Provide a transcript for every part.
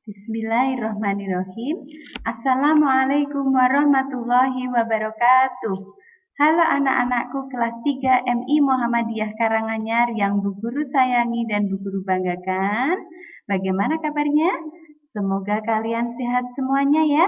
Bismillahirrahmanirrahim. Assalamualaikum warahmatullahi wabarakatuh. Halo anak-anakku kelas 3 MI Muhammadiyah Karanganyar yang Bu Guru sayangi dan Bu Guru banggakan. Bagaimana kabarnya? Semoga kalian sehat semuanya ya.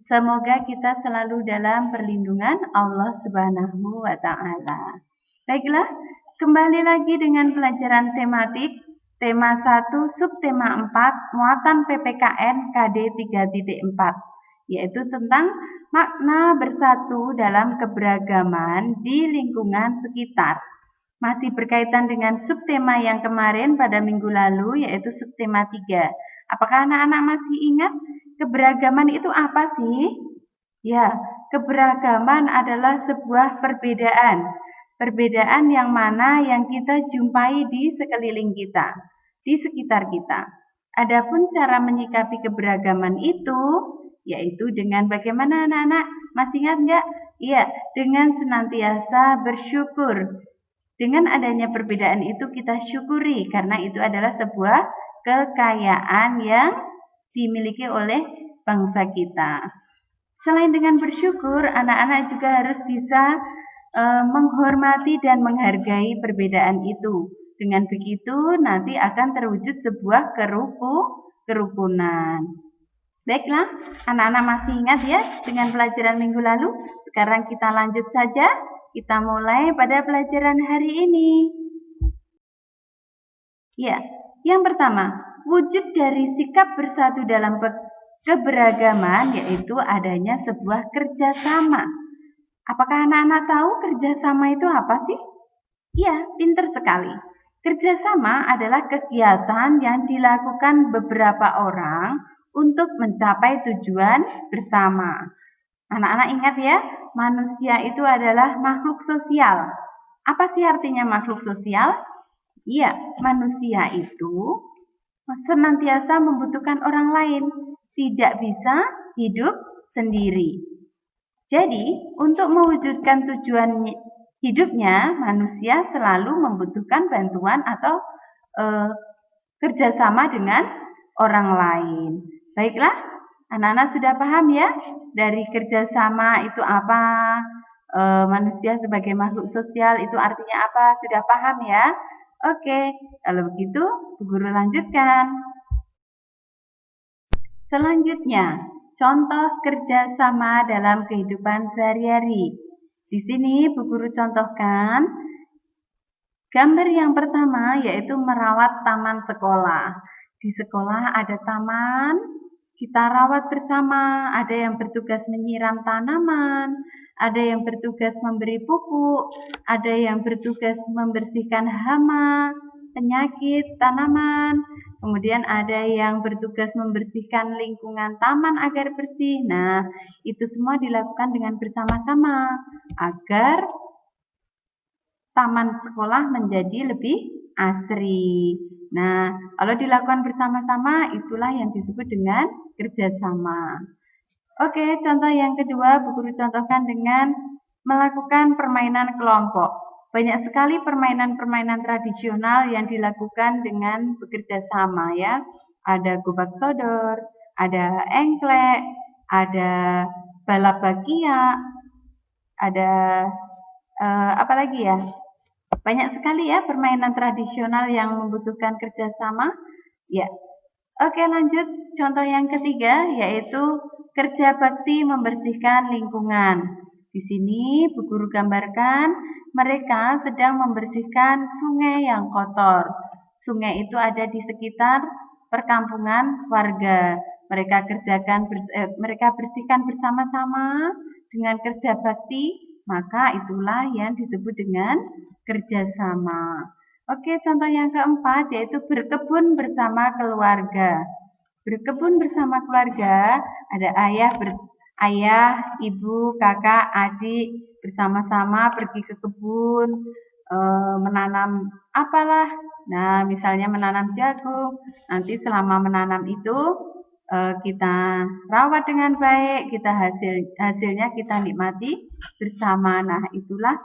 Semoga kita selalu dalam perlindungan Allah Subhanahu wa taala. Baiklah, kembali lagi dengan pelajaran tematik Tema 1, subtema 4, muatan PPKN KD 3.4, yaitu tentang makna bersatu dalam keberagaman di lingkungan sekitar. Masih berkaitan dengan subtema yang kemarin pada minggu lalu, yaitu subtema 3. Apakah anak-anak masih ingat keberagaman itu apa sih? Ya, keberagaman adalah sebuah perbedaan. Perbedaan yang mana yang kita jumpai di sekeliling kita, di sekitar kita. Adapun cara menyikapi keberagaman itu, yaitu dengan bagaimana anak-anak? Masih ingat nggak? Iya, dengan senantiasa bersyukur. Dengan adanya perbedaan itu kita syukuri, karena itu adalah sebuah kekayaan yang dimiliki oleh bangsa kita. Selain dengan bersyukur, anak-anak juga harus bisa menghormati dan menghargai perbedaan itu. Dengan begitu nanti akan terwujud sebuah kerukunan. Baiklah, anak-anak masih ingat ya dengan pelajaran minggu lalu? Sekarang kita lanjut saja. Kita mulai pada pelajaran hari ini. Ya, yang pertama, wujud dari sikap bersatu dalam keberagaman yaitu adanya sebuah kerjasama. Apakah anak-anak tahu kerjasama itu apa sih? Iya, pintar sekali. Kerjasama adalah kegiatan yang dilakukan beberapa orang untuk mencapai tujuan bersama. Anak-anak ingat ya, manusia itu adalah makhluk sosial. Apa sih artinya makhluk sosial? Iya, manusia itu senantiasa membutuhkan orang lain, tidak bisa hidup sendiri. Jadi, untuk mewujudkan tujuan hidupnya, manusia selalu membutuhkan bantuan atau kerjasama dengan orang lain. Baiklah, anak-anak sudah paham ya dari kerjasama itu apa? Manusia sebagai makhluk sosial itu artinya apa? Sudah paham ya? Oke, kalau begitu, Bu Guru lanjutkan. Selanjutnya, contoh kerjasama dalam kehidupan sehari-hari. Di sini Bu Guru contohkan gambar yang pertama yaitu merawat taman sekolah. Di sekolah ada taman, kita rawat bersama. Ada yang bertugas menyiram tanaman, ada yang bertugas memberi pupuk, ada yang bertugas membersihkan hama, penyakit tanaman. Kemudian ada yang bertugas membersihkan lingkungan taman agar bersih. Nah, itu semua dilakukan dengan bersama-sama agar taman sekolah menjadi lebih asri. Nah, kalau dilakukan bersama-sama itulah yang disebut dengan kerjasama. Oke, contoh yang kedua Bu Guru contohkan dengan melakukan permainan kelompok. Banyak sekali permainan-permainan tradisional yang dilakukan dengan bekerja sama ya. Ada gobak sodor, ada engklek, ada balap bakia, ada apa lagi ya? Banyak sekali ya permainan tradisional yang membutuhkan kerjasama. Ya. Oke, lanjut. Contoh yang ketiga yaitu kerja bakti membersihkan lingkungan. Di sini Bu Guru gambarkan mereka sedang membersihkan sungai yang kotor. Sungai itu ada di sekitar perkampungan warga. Mereka bersihkan bersama-sama dengan kerja bakti, maka itulah yang disebut dengan kerjasama. Oke, contoh yang keempat yaitu berkebun bersama keluarga. Berkebun bersama keluarga, ada ayah, ibu, kakak, adik bersama-sama pergi ke kebun, menanam apalah. Nah, misalnya menanam jagung. Nanti selama menanam itu kita rawat dengan baik, hasilnya kita nikmati bersama. Nah, itulah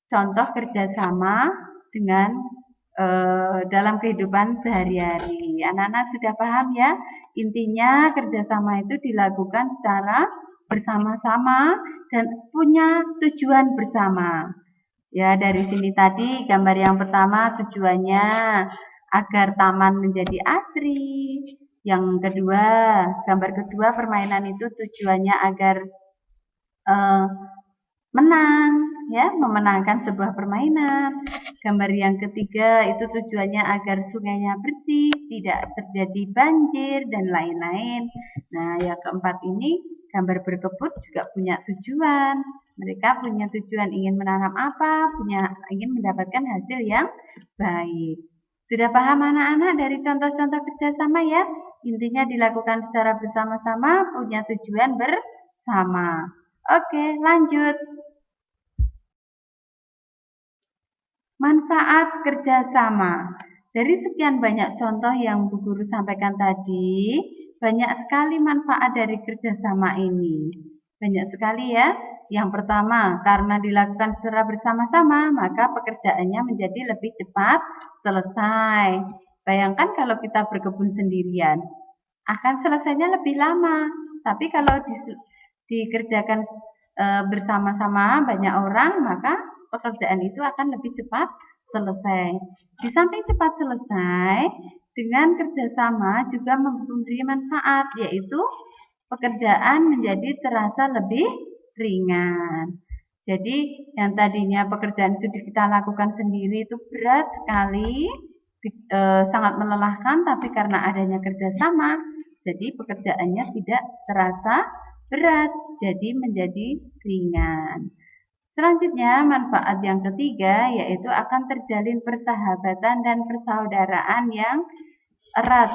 contoh kerjasama dengan dalam kehidupan sehari-hari. Anak-anak sudah paham ya? Intinya kerjasama itu dilakukan secara bersama-sama dan punya tujuan bersama. Ya, dari sini tadi gambar yang pertama tujuannya agar taman menjadi asri. Yang kedua, gambar kedua permainan itu tujuannya agar menang, ya, memenangkan sebuah permainan. Gambar yang ketiga itu tujuannya agar sungainya bersih, tidak terjadi banjir dan lain-lain. Nah, yang keempat ini gambar berkebun juga punya tujuan. Mereka punya tujuan ingin menanam apa, ingin mendapatkan hasil yang baik. Sudah paham anak-anak dari contoh-contoh kerjasama ya? Intinya dilakukan secara bersama-sama, punya tujuan bersama. Oke, lanjut. Manfaat kerjasama. Dari sekian banyak contoh yang Bu Guru sampaikan tadi, banyak sekali manfaat dari kerjasama ini. Banyak sekali ya. Yang pertama, karena dilakukan secara bersama-sama, maka pekerjaannya menjadi lebih cepat selesai. Bayangkan kalau kita berkebun sendirian, akan selesainya lebih lama. Tapi kalau dikerjakan bersama-sama banyak orang, maka pekerjaan itu akan lebih cepat selesai. Di samping cepat selesai, dengan kerjasama juga memberi manfaat, yaitu pekerjaan menjadi terasa lebih ringan. Jadi yang tadinya pekerjaan itu kita lakukan sendiri itu berat sekali, sangat melelahkan, tapi karena adanya kerjasama, jadi pekerjaannya tidak terasa berat, jadi menjadi ringan. Selanjutnya, manfaat yang ketiga yaitu akan terjalin persahabatan dan persaudaraan yang erat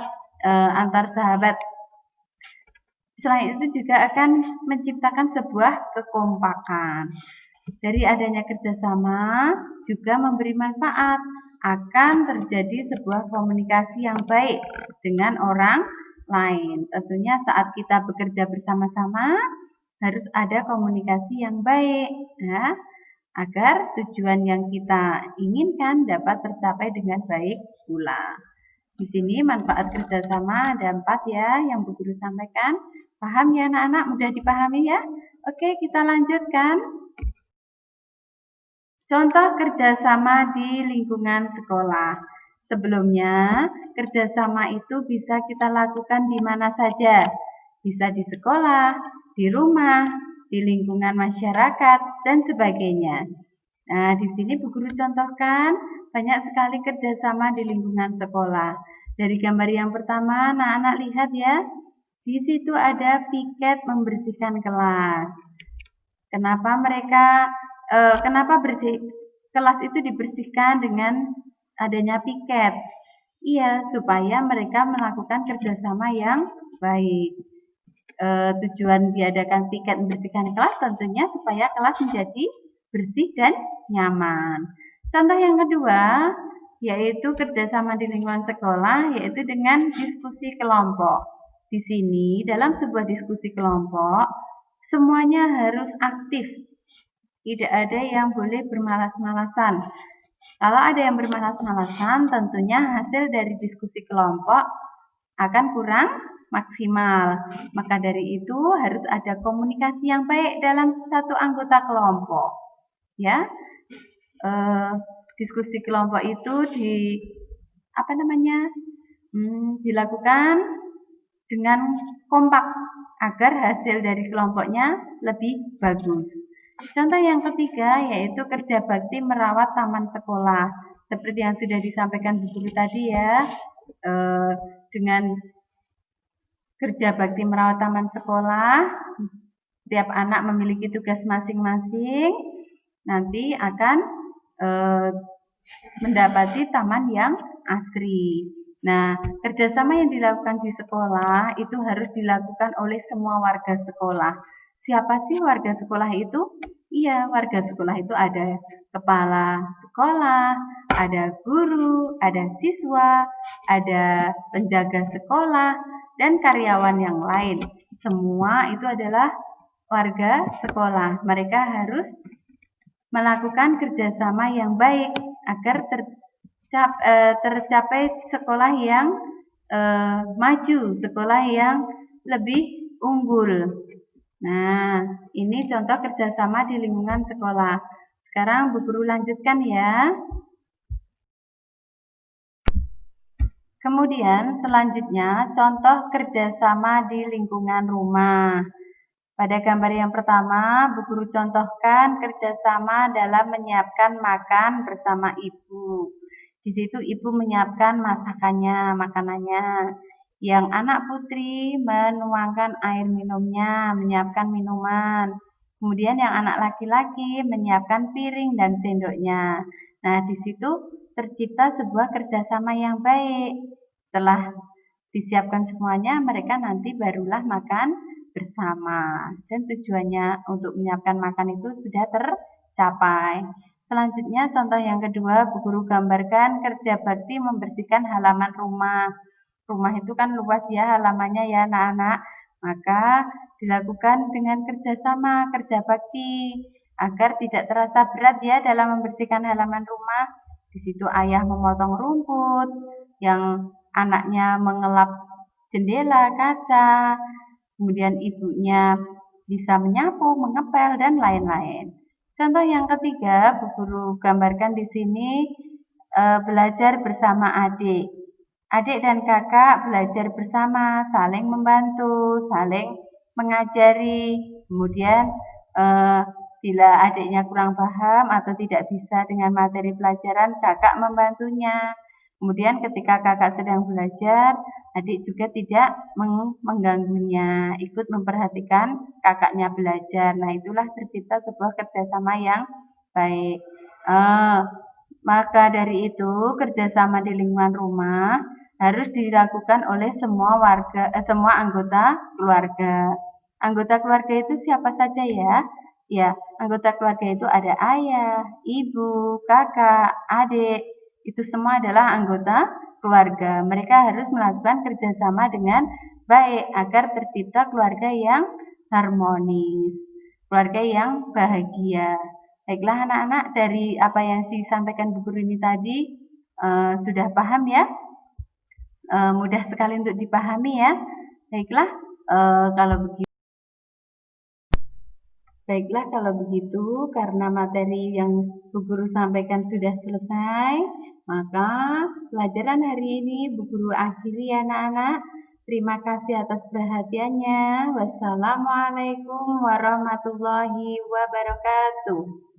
antar sahabat. Selain itu juga akan menciptakan sebuah kekompakan. Dari adanya kerjasama juga memberi manfaat, akan terjadi sebuah komunikasi yang baik dengan orang lain. Tentunya saat kita bekerja bersama-sama harus ada komunikasi yang baik, ya, agar tujuan yang kita inginkan dapat tercapai dengan baik pula. Di sini manfaat kerjasama ada 4 ya yang Bu Guru sampaikan. Paham ya anak-anak? Mudah dipahami ya? Oke, kita lanjutkan. Contoh kerjasama di lingkungan sekolah. Sebelumnya, kerjasama itu bisa kita lakukan di mana saja. Bisa di sekolah, di rumah, di lingkungan masyarakat, dan sebagainya. Nah, di sini Bu Guru contohkan banyak sekali kerjasama di lingkungan sekolah. Dari gambar yang pertama, anak-anak lihat ya. Di situ ada piket membersihkan kelas. Kenapa kelas itu dibersihkan dengan adanya piket? Iya, supaya mereka melakukan kerjasama yang baik. Tujuan diadakan piket membersihkan kelas tentunya supaya kelas menjadi bersih dan nyaman. Contoh yang kedua, yaitu kerjasama di lingkungan sekolah, yaitu dengan diskusi kelompok. Di sini, dalam sebuah diskusi kelompok, semuanya harus aktif. Tidak ada yang boleh bermalas-malasan. Kalau ada yang bermalas-malasan, tentunya hasil dari diskusi kelompok akan kurang maksimal. Maka dari itu harus ada komunikasi yang baik dalam satu anggota kelompok. Ya, diskusi kelompok itu dilakukan dengan kompak agar hasil dari kelompoknya lebih bagus. Contoh yang ketiga yaitu kerja bakti merawat taman sekolah. Seperti yang sudah disampaikan Bu Guru tadi ya, dengan kerja bakti merawat taman sekolah, setiap anak memiliki tugas masing-masing, nanti akan mendapati taman yang asri. Nah, kerjasama yang dilakukan di sekolah itu harus dilakukan oleh semua warga sekolah. Siapa sih warga sekolah itu? Iya, warga sekolah itu ada kepala sekolah, ada guru, ada siswa, ada penjaga sekolah, dan karyawan yang lain. Semua itu adalah warga sekolah. Mereka harus melakukan kerjasama yang baik agar tercapai sekolah yang maju, sekolah yang lebih unggul. Nah, ini contoh kerjasama di lingkungan sekolah. Sekarang Bu Guru lanjutkan ya. Kemudian selanjutnya contoh kerjasama di lingkungan rumah. Pada gambar yang pertama, Bu Guru contohkan kerjasama dalam menyiapkan makan bersama ibu. Di situ ibu menyiapkan masakannya, makanannya. Yang anak putri menuangkan air minumnya, menyiapkan minuman. Kemudian yang anak laki-laki menyiapkan piring dan sendoknya. Nah, di situ tercipta sebuah kerjasama yang baik. Setelah disiapkan semuanya, mereka nanti barulah makan bersama. Dan tujuannya untuk menyiapkan makan itu sudah tercapai. Selanjutnya contoh yang kedua, Bu Guru gambarkan kerja bakti membersihkan halaman rumah. Rumah itu kan luas ya halamannya ya anak-anak. Maka dilakukan dengan kerjasama, kerja bakti, agar tidak terasa berat ya dalam membersihkan halaman rumah. Di situ ayah memotong rumput, yang anaknya mengelap jendela, kaca, kemudian ibunya bisa menyapu, mengepel, dan lain-lain. Contoh yang ketiga, Bu Guru gambarkan di sini belajar bersama adik. Adik dan kakak belajar bersama, saling membantu, saling mengajari. Kemudian bila adiknya kurang paham atau tidak bisa dengan materi pelajaran, kakak membantunya. Kemudian ketika kakak sedang belajar, adik juga tidak mengganggunya, ikut memperhatikan kakaknya belajar. Nah, itulah tercipta sebuah kerjasama yang baik. Maka dari itu, kerjasama di lingkungan rumah harus dilakukan oleh semua anggota keluarga. Anggota keluarga itu siapa saja ya? Ya, anggota keluarga itu ada ayah, ibu, kakak, adik. Itu semua adalah anggota keluarga. Mereka harus melakukan kerjasama dengan baik agar tercipta keluarga yang harmonis, keluarga yang bahagia. Baiklah anak-anak, dari apa yang disampaikan Bu Guru ini tadi sudah paham ya? Mudah sekali untuk dipahami ya. Baiklah, kalau begitu, karena materi yang Bu Guru sampaikan sudah selesai, maka pelajaran hari ini Bu Guru akhiri ya anak-anak. Terima kasih atas perhatiannya. Wassalamualaikum warahmatullahi wabarakatuh.